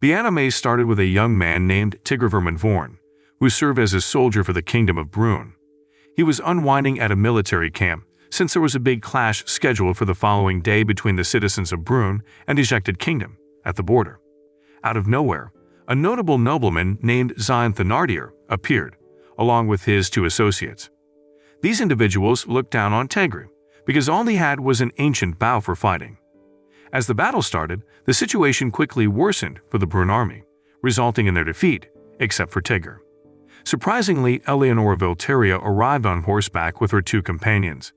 The anime started with a young man named Tigrevurmud Vorn, who served as a soldier for the Kingdom of Brunn. He was unwinding at a military camp since there was a big clash scheduled for the following day between the citizens of Brunn and the ejected kingdom at the border. Out of nowhere, a notable nobleman named Zyne Thenardier appeared, along with his two associates. These individuals looked down on Tigre because all he had was an ancient bow for fighting. As the battle started, the situation quickly worsened for the Brunn army, resulting in their defeat, except for Tigre. Surprisingly, Eleonora Viltaria arrived on horseback with her two companions.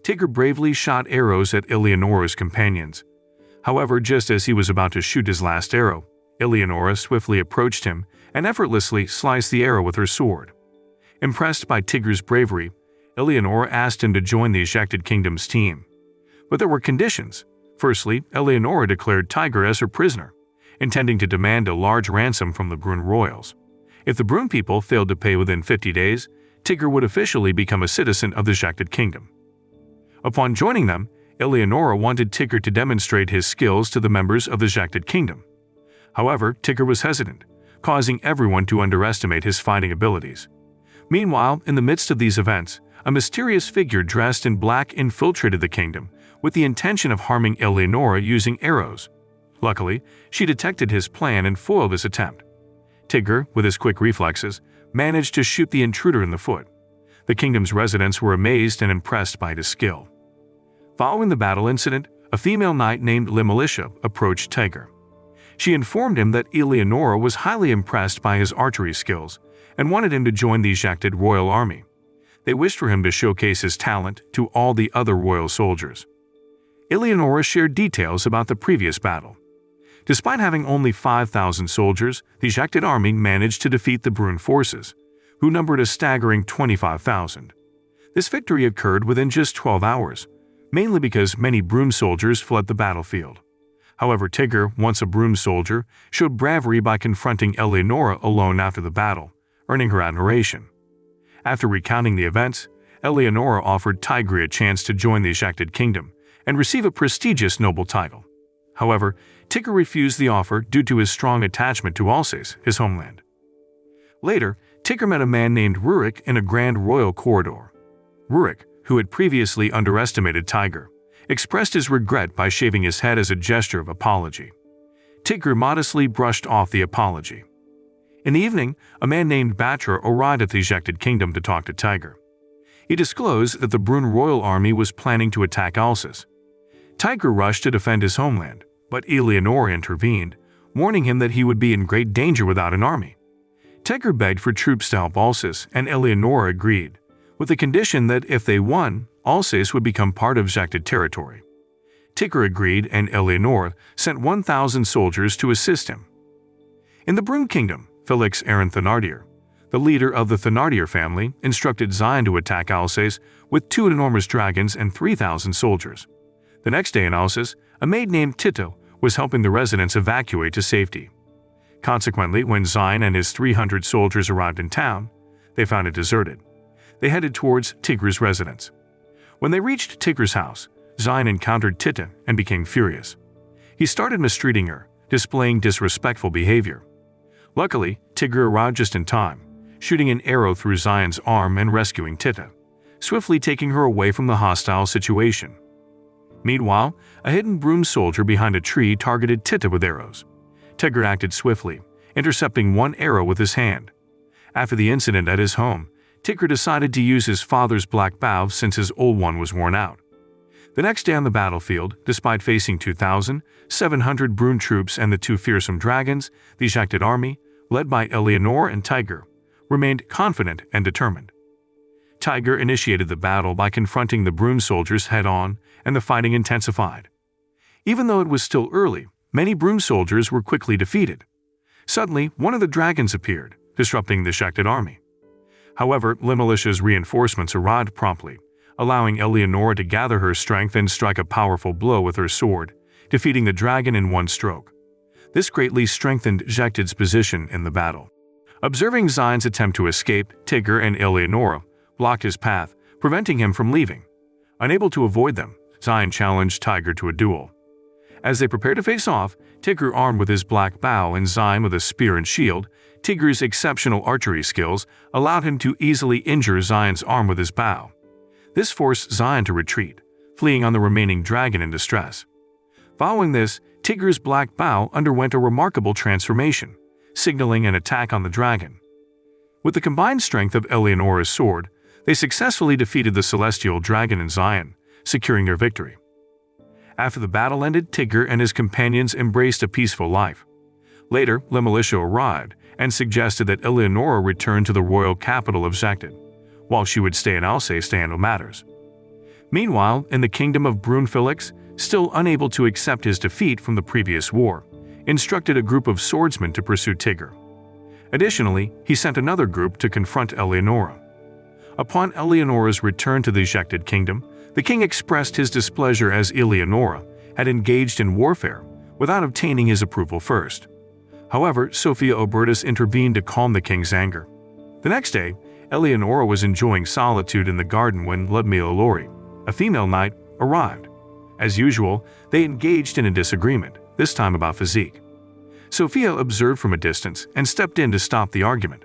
Tigre bravely shot arrows at Eleonora's companions. However, just as he was about to shoot his last arrow, Eleonora swiftly approached him and effortlessly sliced the arrow with her sword. Impressed by Tigre's bravery, Eleonora asked him to join the ejected kingdom's team. But there were conditions. Firstly, Eleonora declared Tigre as her prisoner, intending to demand a large ransom from the Brunn royals. If the Brunn people failed to pay within 50 days, Tigre would officially become a citizen of the ejected kingdom. Upon joining them, Eleonora wanted Tigre to demonstrate his skills to the members of the ejected kingdom. However, Tigre was hesitant, causing everyone to underestimate his fighting abilities. Meanwhile, in the midst of these events, a mysterious figure dressed in black infiltrated the kingdom with the intention of harming Eleonora using arrows. Luckily, she detected his plan and foiled his attempt. Tigre, with his quick reflexes, managed to shoot the intruder in the foot. The kingdom's residents were amazed and impressed by his skill. Following the battle incident, a female knight named Le Militia approached Tigre. She informed him that Eleonora was highly impressed by his archery skills and wanted him to join the ejected royal army. They wished for him to showcase his talent to all the other royal soldiers. Eleonora shared details about the previous battle. Despite having only 5,000 soldiers, the ejected army managed to defeat the Brunn forces, who numbered a staggering 25,000. This victory occurred within just 12 hours, mainly because many Brunn soldiers fled the battlefield. However, Tigre, once a Brunn soldier, showed bravery by confronting Eleonora alone after the battle, earning her admiration. After recounting the events, Eleonora offered Tigre a chance to join the ejected kingdom and receive a prestigious noble title. However, Tigre refused the offer due to his strong attachment to Alsace, his homeland. Later, Tigre met a man named Rurik in a grand royal corridor. Rurik, who had previously underestimated Tigre, expressed his regret by shaving his head as a gesture of apology. Tigre modestly brushed off the apology. In the evening, a man named Batra arrived at the ejected kingdom to talk to Tigre. He disclosed that the Brunn royal army was planning to attack Alsace. Tigre rushed to defend his homeland, but Eleonora intervened, warning him that he would be in great danger without an army. Tigre begged for troops to help Alsace, and Eleonora agreed, with the condition that if they won, Alsace would become part of ejected territory. Tigre agreed, and Eleonora sent 1,000 soldiers to assist him. In the Brunn kingdom, Felix Aaron Thenardier, the leader of the Thenardier family, instructed Zyne to attack Alsace with 2 enormous dragons and 3,000 soldiers. The next day in Alsace, a maid named Tito was helping the residents evacuate to safety. Consequently, when Zyne and his 300 soldiers arrived in town, they found it deserted. They headed towards Tigre's residence. When they reached Tigre's house, Zyne encountered Tito and became furious. He started mistreating her, displaying disrespectful behavior. Luckily, Tigre arrived just in time, shooting an arrow through Zyne's arm and rescuing Tito, swiftly taking her away from the hostile situation. Meanwhile, a hidden Brunn soldier behind a tree targeted Tito with arrows. Tigre acted swiftly, intercepting one arrow with his hand. After the incident at his home, Tigre decided to use his father's black bow since his old one was worn out. The next day on the battlefield, despite facing 2,700 Brunn troops and the 2 fearsome dragons, the ejected army, led by Eleonora and Tigre, remained confident and determined. Tigre initiated the battle by confronting the Brunn soldiers head-on, and the fighting intensified. Even though it was still early, many Brunn soldiers were quickly defeated. Suddenly, one of the dragons appeared, disrupting the ejected army. However, Le Militia's reinforcements arrived promptly, allowing Eleonora to gather her strength and strike a powerful blow with her sword, defeating the dragon in one stroke. This greatly strengthened Ejected's position in the battle. Observing Zyne's attempt to escape, Tigre and Eleonora blocked his path, preventing him from leaving. Unable to avoid them, Zyne challenged Tigre to a duel. As they prepare to face off, Tigre armed with his black bow and Zion with a spear and shield, Tigre's exceptional archery skills allowed him to easily injure Zion's arm with his bow. This forced Zion to retreat, fleeing on the remaining dragon in distress. Following this, Tigre's black bow underwent a remarkable transformation, signaling an attack on the dragon. With the combined strength of Eleonora's sword, they successfully defeated the celestial dragon and Zion, securing their victory. After the battle ended, Tigre and his companions embraced a peaceful life. Later, Le Militia arrived and suggested that Eleonora return to the royal capital of Zechted, while she would stay in Alsace to handle matters. Meanwhile, in the kingdom of Brune, Felix, still unable to accept his defeat from the previous war, instructed a group of swordsmen to pursue Tigre. Additionally, he sent another group to confront Eleonora. Upon Eleonora's return to the ejected kingdom, the king expressed his displeasure as Eleonora had engaged in warfare without obtaining his approval first. However, Sophia Obertus intervened to calm the king's anger. The next day, Eleonora was enjoying solitude in the garden when Ludmila Lori, a female knight, arrived. As usual, they engaged in a disagreement, this time about physique. Sophia observed from a distance and stepped in to stop the argument.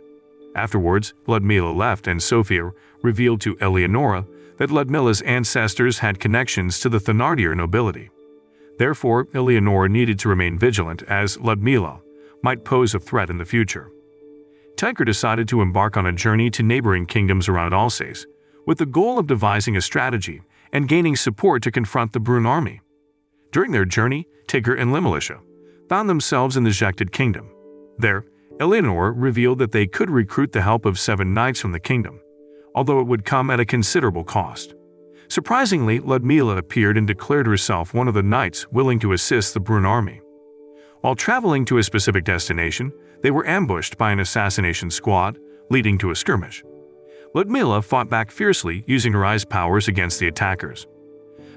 Afterwards, Ludmila left and Sophia revealed to Eleonora that Ludmila's ancestors had connections to the Thenardier nobility. Therefore, Eleonora needed to remain vigilant as Ludmila might pose a threat in the future. Tigre decided to embark on a journey to neighboring kingdoms around Alsace, with the goal of devising a strategy and gaining support to confront the Brune army. During their journey, Tigre and Le Militia found themselves in the ejected kingdom. There, Eleonora revealed that they could recruit the help of 7 knights from the kingdom, although it would come at a considerable cost. Surprisingly, Ludmila appeared and declared herself one of the knights willing to assist the Brune army. While traveling to a specific destination, they were ambushed by an assassination squad, leading to a skirmish. Ludmila fought back fiercely using her eyes powers against the attackers.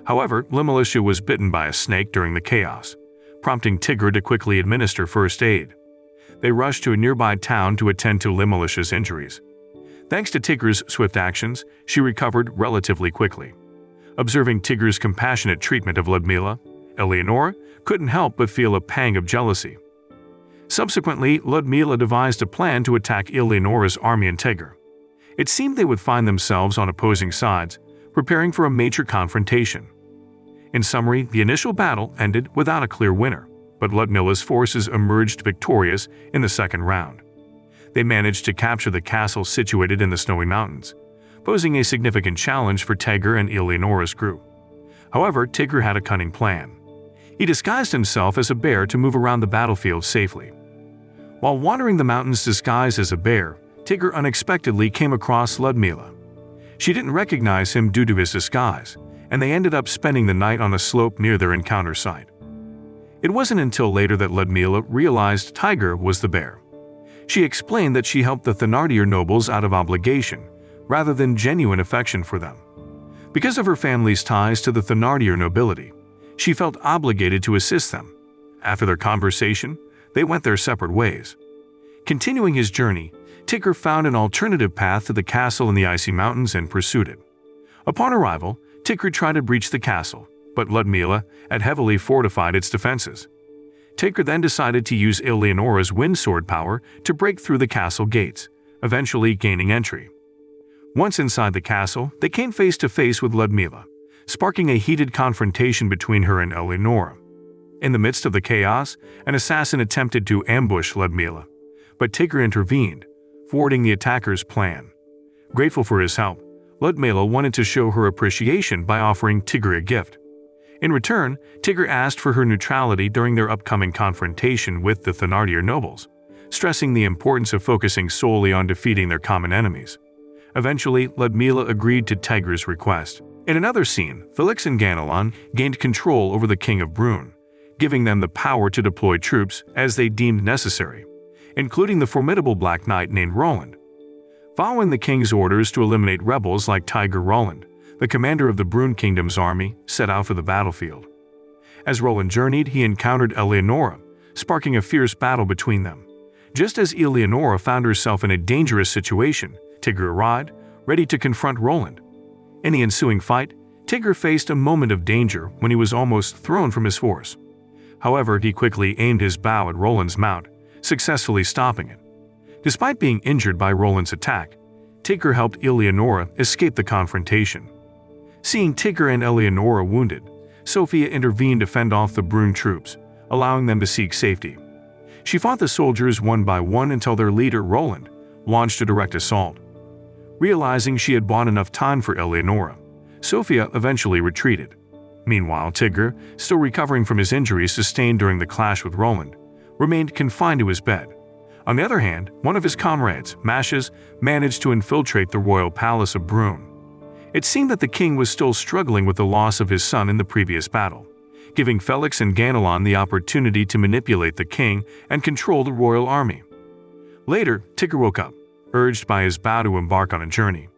However, Le Militia was bitten by a snake during the chaos, prompting Tigre to quickly administer first aid. They rushed to a nearby town to attend to Le Militia's injuries. Thanks to Tigre's swift actions, she recovered relatively quickly. Observing Tigre's compassionate treatment of Ludmila, Eleonora couldn't help but feel a pang of jealousy. Subsequently, Ludmila devised a plan to attack Eleonora's army in Tigre. It seemed they would find themselves on opposing sides, preparing for a major confrontation. In summary, the initial battle ended without a clear winner, but Ludmila's forces emerged victorious in the second round. They managed to capture the castle situated in the snowy mountains, posing a significant challenge for Tigre and Eleonora's group. However, Tigre had a cunning plan. He disguised himself as a bear to move around the battlefield safely. While wandering the mountains disguised as a bear, Tigre unexpectedly came across Ludmila. She didn't recognize him due to his disguise, and they ended up spending the night on a slope near their encounter site. It wasn't until later that Ludmila realized Tigre was the bear. She explained that she helped the Thenardier nobles out of obligation, rather than genuine affection for them. Because of her family's ties to the Thenardier nobility, she felt obligated to assist them. After their conversation, they went their separate ways. Continuing his journey, Tigre found an alternative path to the castle in the icy mountains and pursued it. Upon arrival, Tigre tried to breach the castle, but Ludmila had heavily fortified its defenses. Tigre then decided to use Eleonora's wind sword power to break through the castle gates, eventually gaining entry. Once inside the castle, they came face to face with Ludmila, sparking a heated confrontation between her and Eleonora. In the midst of the chaos, an assassin attempted to ambush Ludmila, but Tigre intervened, thwarting the attacker's plan. Grateful for his help, Ludmila wanted to show her appreciation by offering Tigre a gift. In return, Tigre asked for her neutrality during their upcoming confrontation with the Thenardier nobles, stressing the importance of focusing solely on defeating their common enemies. Eventually, Ludmila agreed to Tigre's request. In another scene, Felix and Ganelon gained control over the King of Brune, giving them the power to deploy troops as they deemed necessary, including the formidable Black Knight named Roland. Following the king's orders to eliminate rebels like Tigre, Roland, the commander of the Brune Kingdom's army, set out for the battlefield. As Roland journeyed, he encountered Eleonora, sparking a fierce battle between them. Just as Eleonora found herself in a dangerous situation, Tigre arrived, ready to confront Roland. In the ensuing fight, Tigre faced a moment of danger when he was almost thrown from his horse. However, he quickly aimed his bow at Roland's mount, successfully stopping it. Despite being injured by Roland's attack, Tigre helped Eleonora escape the confrontation. Seeing Tigre and Eleonora wounded, Sophia intervened to fend off the Brune troops, allowing them to seek safety. She fought the soldiers one by one until their leader, Roland, launched a direct assault. Realizing she had bought enough time for Eleonora, Sophia eventually retreated. Meanwhile, Tigre, still recovering from his injuries sustained during the clash with Roland, remained confined to his bed. On the other hand, one of his comrades, Mashes, managed to infiltrate the royal palace of Brune. It seemed that the king was still struggling with the loss of his son in the previous battle, giving Felix and Ganelon the opportunity to manipulate the king and control the royal army. Later, Tigre woke up, urged by his bow to embark on a journey.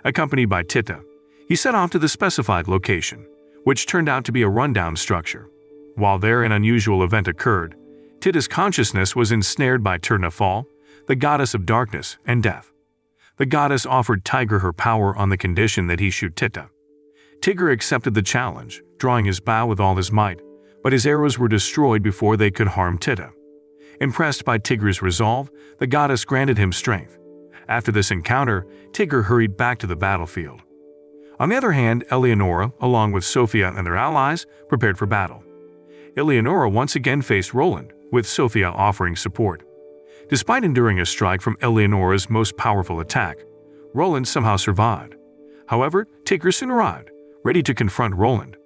Accompanied by Tita, he set off to the specified location, which turned out to be a rundown structure. While there, an unusual event occurred. Tita's consciousness was ensnared by Turnafal, the goddess of darkness and death. The goddess offered Tigre her power on the condition that he shoot Tita. Tigre accepted the challenge, drawing his bow with all his might, but his arrows were destroyed before they could harm Tita. Impressed by Tigre's resolve, the goddess granted him strength. After this encounter, Tigre hurried back to the battlefield. On the other hand, Eleonora, along with Sophia and their allies, prepared for battle. Eleonora once again faced Roland, with Sophia offering support. Despite enduring a strike from Eleonora's most powerful attack, Roland somehow survived. However, Tigre soon arrived, ready to confront Roland.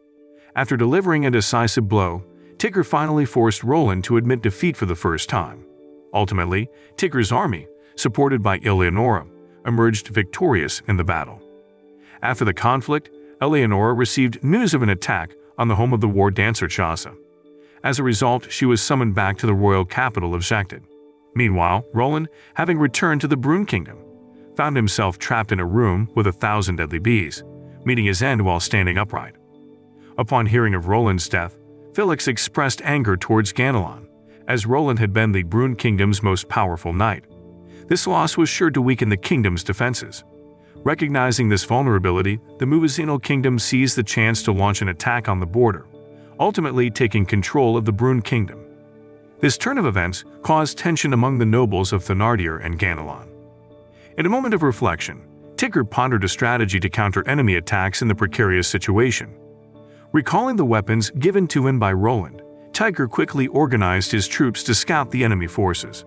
After delivering a decisive blow, Tigre finally forced Roland to admit defeat for the first time. Ultimately, Tigre's army, supported by Eleonora, emerged victorious in the battle. After the conflict, Eleonora received news of an attack on the home of the war dancer Chaucer. As a result, she was summoned back to the royal capital of Jacted. Meanwhile, Roland, having returned to the Brune kingdom, found himself trapped in a room with 1,000 deadly bees, meeting his end while standing upright. Upon hearing of Roland's death, Felix expressed anger towards Ganelon, as Roland had been the Brune kingdom's most powerful knight. This loss was sure to weaken the kingdom's defenses. Recognizing this vulnerability, the Muezzino kingdom seized the chance to launch an attack on the border, ultimately taking control of the Brune kingdom. This turn of events caused tension among the nobles of Thenardier and Ganelon. In a moment of reflection, Tigre pondered a strategy to counter enemy attacks in the precarious situation. Recalling the weapons given to him by Roland, Tigre quickly organized his troops to scout the enemy forces.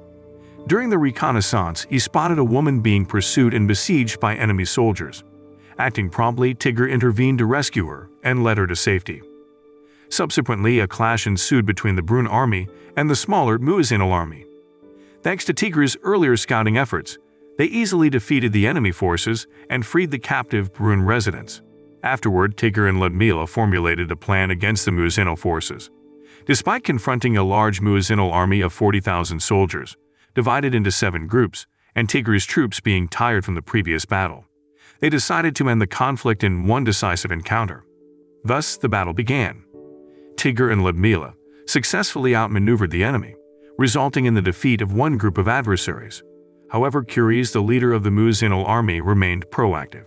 During the reconnaissance, he spotted a woman being pursued and besieged by enemy soldiers. Acting promptly, Tigre intervened to rescue her and led her to safety. Subsequently, a clash ensued between the Brune army and the smaller Muezzino army. Thanks to Tigre's earlier scouting efforts, they easily defeated the enemy forces and freed the captive Brune residents. Afterward, Tigre and Ludmila formulated a plan against the Muezzino forces. Despite confronting a large Muezzino army of 40,000 soldiers, divided into 7 groups, and Tigre's troops being tired from the previous battle, they decided to end the conflict in one decisive encounter. Thus, the battle began. Tigre and Ludmila successfully outmaneuvered the enemy, resulting in the defeat of one group of adversaries. However, Curies, the leader of the Muezzino army, remained proactive.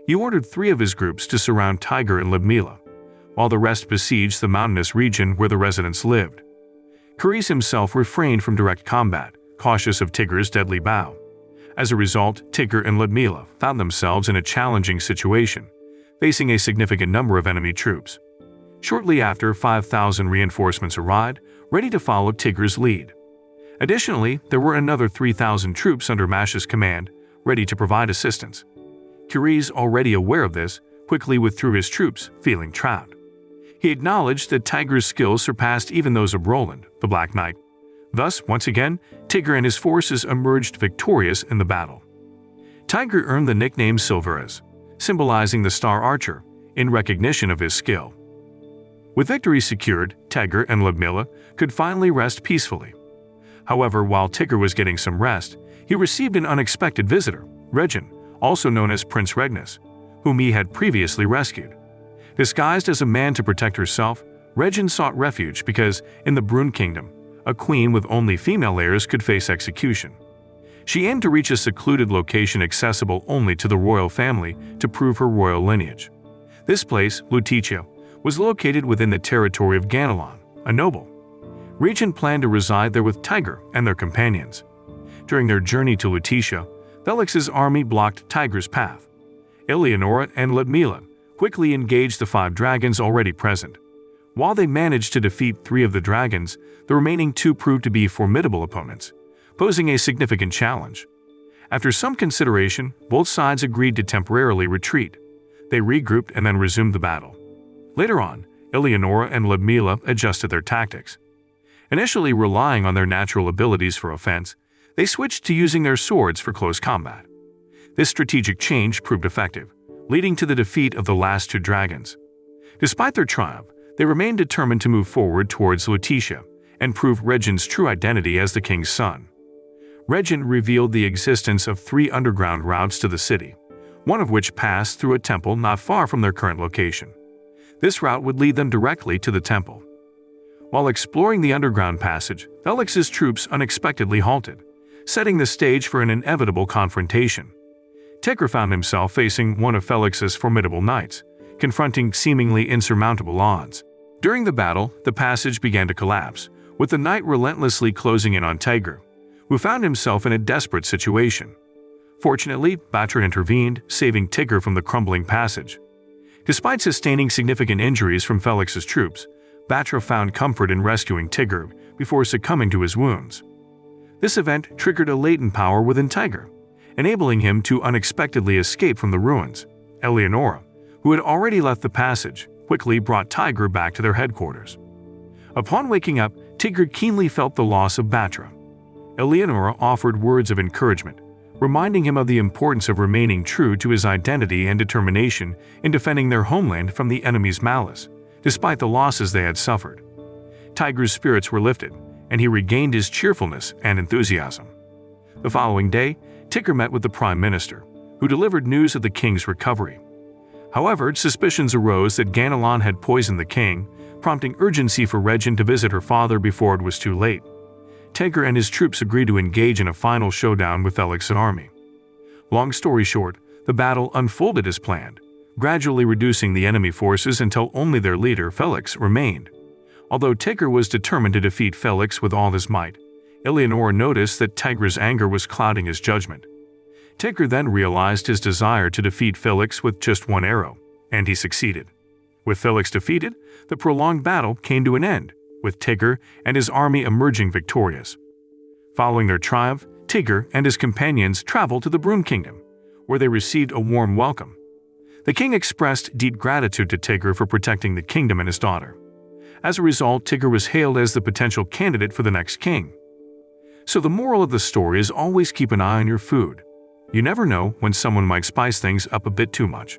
He ordered 3 of his groups to surround Tigre and Ludmila, while the rest besieged the mountainous region where the residents lived. Curies himself refrained from direct combat, cautious of Tigre's deadly bow. As a result, Tigre and Ludmila found themselves in a challenging situation, facing a significant number of enemy troops. Shortly after, 5,000 reinforcements arrived, ready to follow Tigre's lead. Additionally, there were another 3,000 troops under Mash's command, ready to provide assistance. Curies, already aware of this, quickly withdrew his troops, feeling trapped. He acknowledged that Tigre's skills surpassed even those of Roland, the Black Knight. Thus, once again, Tigre and his forces emerged victorious in the battle. Tigre earned the nickname Silveras, symbolizing the star archer, in recognition of his skill. With victory secured, Tigre and Ludmila could finally rest peacefully. However, while Tigre was getting some rest, he received an unexpected visitor, Regin, also known as Prince Regnus, whom he had previously rescued. Disguised as a man to protect herself, Regin sought refuge because, in the Brune kingdom, a queen with only female heirs could face execution. She aimed to reach a secluded location accessible only to the royal family to prove her royal lineage. This place, Lutetia, was located within the territory of Ganelon, a noble. Regent planned to reside there with Tiger and their companions. During their journey to Lutetia, Felix's army blocked Tiger's path. Eleonora and Ludmila quickly engaged the 5 dragons already present. While they managed to defeat 3 of the dragons, the remaining 2 proved to be formidable opponents, posing a significant challenge. After some consideration, both sides agreed to temporarily retreat. They regrouped and then resumed the battle. Later on, Eleonora and Ludmila adjusted their tactics. Initially relying on their natural abilities for offense, they switched to using their swords for close combat. This strategic change proved effective, leading to the defeat of the last 2 dragons. Despite their triumph, they remained determined to move forward towards Lutetia and prove Regin's true identity as the king's son. Regin revealed the existence of 3 underground routes to the city, one of which passed through a temple not far from their current location. This route would lead them directly to the temple. While exploring the underground passage, Felix's troops unexpectedly halted, setting the stage for an inevitable confrontation. Tigre found himself facing one of Felix's formidable knights, confronting seemingly insurmountable odds. During the battle, the passage began to collapse, with the knight relentlessly closing in on Tigre, who found himself in a desperate situation. Fortunately, Batra intervened, saving Tigre from the crumbling passage. Despite sustaining significant injuries from Felix's troops, Batra found comfort in rescuing Tigre before succumbing to his wounds. This event triggered a latent power within Tigre, enabling him to unexpectedly escape from the ruins. Eleonora, who had already left the passage, quickly brought Tigre back to their headquarters. Upon waking up, Tigre keenly felt the loss of Batra. Eleonora offered words of encouragement, reminding him of the importance of remaining true to his identity and determination in defending their homeland from the enemy's malice, despite the losses they had suffered. Tigre's spirits were lifted, and he regained his cheerfulness and enthusiasm. The following day, Tigre met with the Prime Minister, who delivered news of the king's recovery. However, suspicions arose that Ganelon had poisoned the king, prompting urgency for Regin to visit her father before it was too late. Tigre and his troops agreed to engage in a final showdown with Felix's army. Long story short, the battle unfolded as planned, gradually reducing the enemy forces until only their leader, Felix, remained. Although Tigre was determined to defeat Felix with all his might, Eleonora noticed that Tigre's anger was clouding his judgment. Tigre then realized his desire to defeat Felix with just 1 arrow, and he succeeded. With Felix defeated, the prolonged battle came to an end, with Tigre and his army emerging victorious. Following their triumph, Tigre and his companions traveled to the Broom Kingdom, where they received a warm welcome. The king expressed deep gratitude to Tigre for protecting the kingdom and his daughter. As a result, Tigre was hailed as the potential candidate for the next king. So the moral of the story is always keep an eye on your food. You never know when someone might spice things up a bit too much.